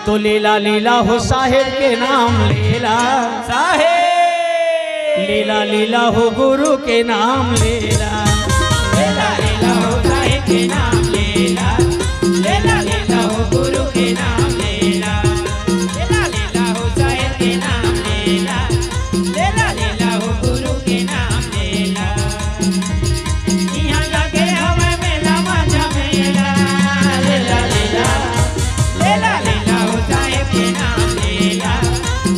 तो लीला लीला हो साहेब के नाम लीला साहेब, लीला लीला हो गुरु के नाम लीला, लीला लीला हो साहेब के नाम लीला, लीला लीला हो गुरु के नाम लीला, लीला लीला हो साहेब के नाम लीला, लीला लीला हो गुरु के नाम लीला। यहाँ लगे हमें मेला मजा मेला, लीला लीला, लीला लीला हो साहेब के नाम लीला,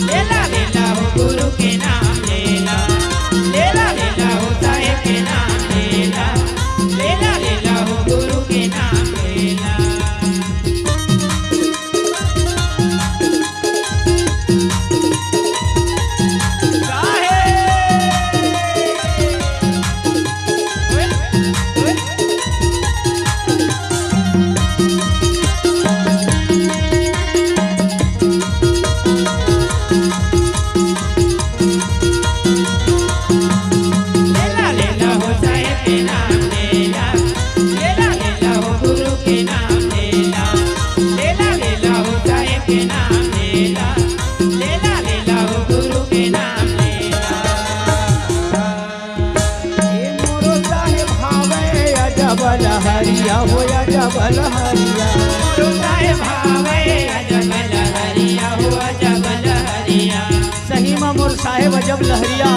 लीला लीला हो गुरु के नाम लीला, लीला लीला हो साहेब के नाम लीला, लीला लीला हो गुरु के नाम लीला। लहरिया हो जबल हरिया, गुरु साहेब भावे अजब लहरिया हो अजब लहरिया। सही में मोर साहेब अजब लहरिया,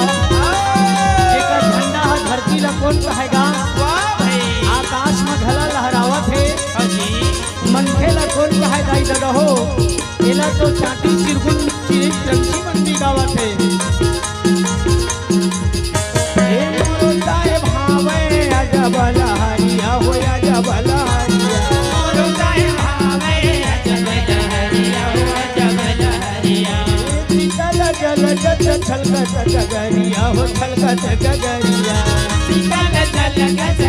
एक झंडा है धरती ला कौन कहेगा, वाह भाई आकाश में घला लहरावत है, हाजी मनखे ला कौन कहेगा इधर हो, एला तो चाटी चिरगुन चिरंची मंडी गावत है। हे मोर साहेब भावे अजब लहरिया हो अजब लहरिया, गुरु साहेब भावे अजब लहरिया हो अजब लहरिया। शीतल जल जत छलकत गगरिया हो छलकत गगरिया, शीतल जल गज